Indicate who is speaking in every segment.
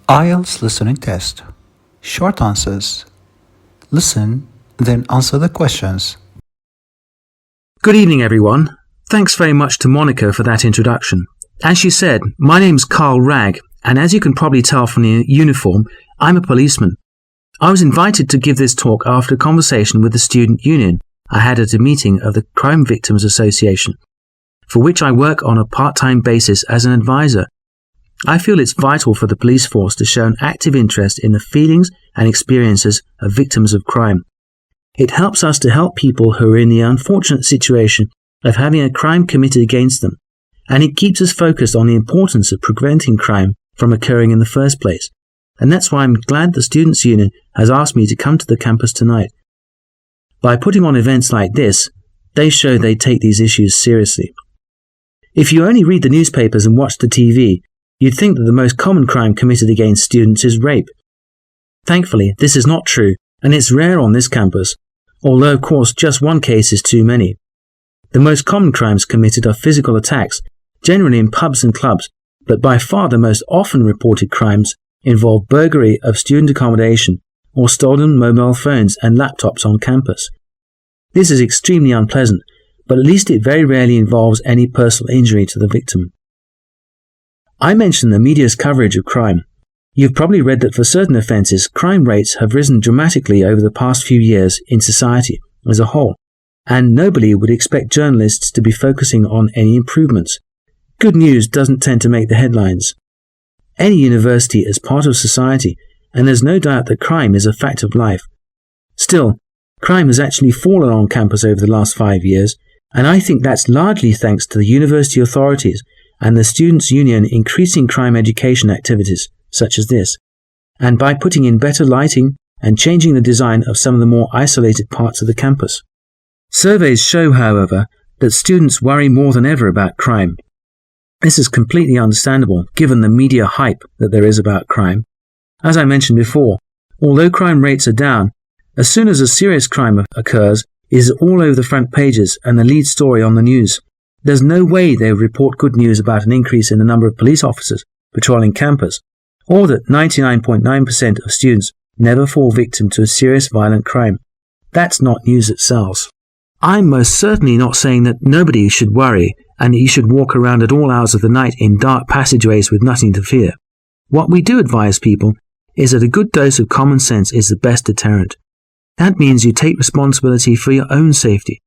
Speaker 1: Ielts listening test. Short answers. Listen, then answer the questions.
Speaker 2: Good evening, everyone. Thanks very much to Monica for that introduction. As she said, my name's Carl Ragg, and as you can probably tell from the uniform, I'm a policeman. I was invited to give this talk after a conversation with the student union I had at a meeting of the Crime Victims Association, for which I work on a part-time basis as an advisor. I feel it's vital for the police force to show an active interest in the feelings and experiences of victims of crime. It helps us to help people who are in the unfortunate situation of having a crime committed against them, and it keeps us focused on the importance of preventing crime from occurring in the first place. And that's why I'm glad the Students' Union has asked me to come to the campus tonight. By putting on events like this, they show they take these issues seriously. If you only read the newspapers and watch the TV, you'd think that the most common crime committed against students is rape. Thankfully, this is not true, and it's rare on this campus, although of course just one case is too many. The most common crimes committed are physical attacks, generally in pubs and clubs, but by far the most often reported crimes involve burglary of student accommodation or stolen mobile phones and laptops on campus. This is extremely unpleasant, but at least it very rarely involves any personal injury to the victim. I mentioned the media's coverage of crime. You've probably read that for certain offences, crime rates have risen dramatically over the past few years in society as a whole, and nobody would expect journalists to be focusing on any improvements. Good news doesn't tend to make the headlines. Any university is part of society, and there's no doubt that crime is a fact of life. Still, crime has actually fallen on campus over the last 5 years, and I think that's largely thanks to the university authorities and the Students' Union increasing crime education activities such as this, and by putting in better lighting and changing the design of some of the more isolated parts of the campus. Surveys show, however, that students worry more than ever about crime. This is completely understandable given the media hype that there is about crime. As I mentioned before, although crime rates are down, as soon as a serious crime occurs, it is all over the front pages and the lead story on the news. There's no way they would report good news about an increase in the number of police officers patrolling campus, or that 99.9% of students never fall victim to a serious violent crime. That's not news that sells. I'm most certainly not saying that nobody should worry and that you should walk around at all hours of the night in dark passageways with nothing to fear. What we do advise people is that a good dose of common sense is the best deterrent. That means you take responsibility for your own safety,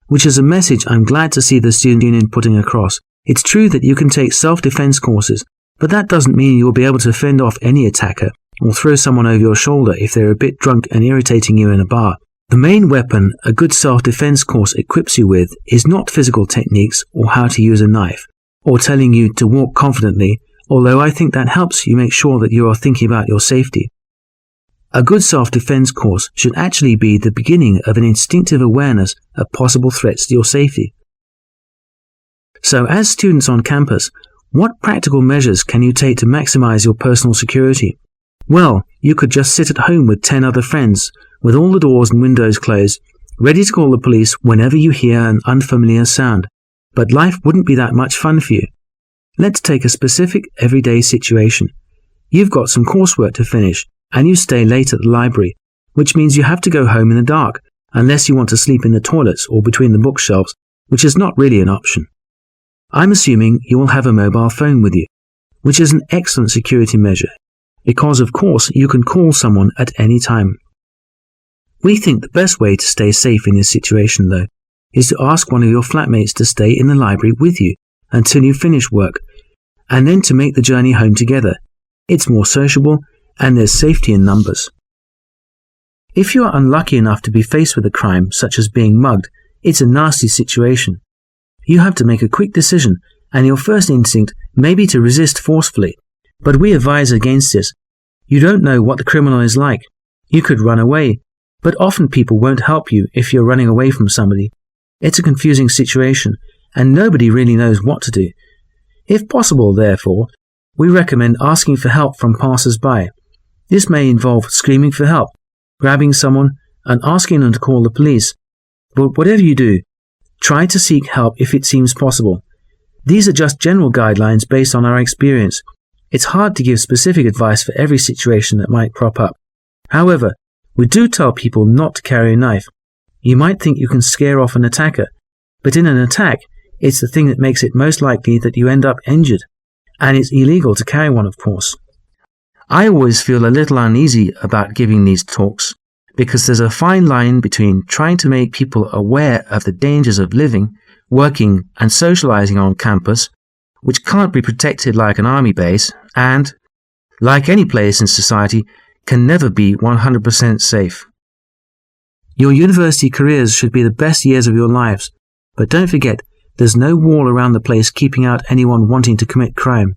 Speaker 2: which is a message I'm glad to see the Student Union putting across. It's true that you can take self-defense courses, but that doesn't mean you will be able to fend off any attacker or throw someone over your shoulder if they're a bit drunk and irritating you in a bar. The main weapon a good self-defense course equips you with is not physical techniques or how to use a knife, or telling you to walk confidently, although I think that helps you make sure that you are thinking about your safety. A good self-defense course should actually be the beginning of an instinctive awareness of possible threats to your safety. So as students on campus, what practical measures can you take to maximize your personal security? Well, you could just sit at home with 10 other friends, with all the doors and windows closed, ready to call the police whenever you hear an unfamiliar sound. But life wouldn't be that much fun for you. Let's take a specific everyday situation. You've got some coursework to finish, and you stay late at the library, which means you have to go home in the dark, unless you want to sleep in the toilets or between the bookshelves, which is not really an option. I'm assuming you will have a mobile phone with you, which is an excellent security measure, because of course you can call someone at any time. We think the best way to stay safe in this situation, though, is to ask one of your flatmates to stay in the library with you until you finish work, and then to make the journey home together. It's more sociable, and there's safety in numbers. If you are unlucky enough to be faced with a crime, such as being mugged, it's a nasty situation. You have to make a quick decision, and your first instinct may be to resist forcefully, but we advise against this. You don't know what the criminal is like. You could run away, but often people won't help you if you're running away from somebody. It's a confusing situation, and nobody really knows what to do. If possible, therefore, we recommend asking for help from passers-by. This may involve screaming for help, grabbing someone, and asking them to call the police. But whatever you do, try to seek help if it seems possible. These are just general guidelines based on our experience. It's hard to give specific advice for every situation that might crop up. However, we do tell people not to carry a knife. You might think you can scare off an attacker, but in an attack, it's the thing that makes it most likely that you end up injured. And it's illegal to carry one, of course. I always feel a little uneasy about giving these talks, because there's a fine line between trying to make people aware of the dangers of living, working, and socializing on campus, which can't be protected like an army base, and, like any place in society, can never be 100% safe. Your university careers should be the best years of your lives, but don't forget, there's no wall around the place keeping out anyone wanting to commit crime.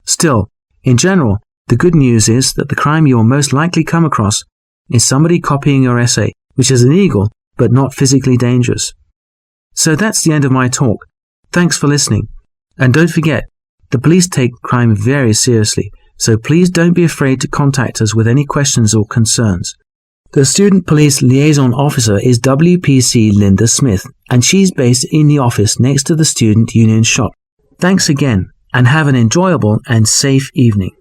Speaker 2: Still, in general, the good news is that the crime you'll most likely come across is somebody copying your essay, which is illegal but not physically dangerous. So that's the end of my talk. Thanks for listening. And don't forget, the police take crime very seriously, so please don't be afraid to contact us with any questions or concerns. The Student Police Liaison Officer is WPC Linda Smith, and she's based in the office next to the Student Union shop. Thanks again, and have an enjoyable and safe evening.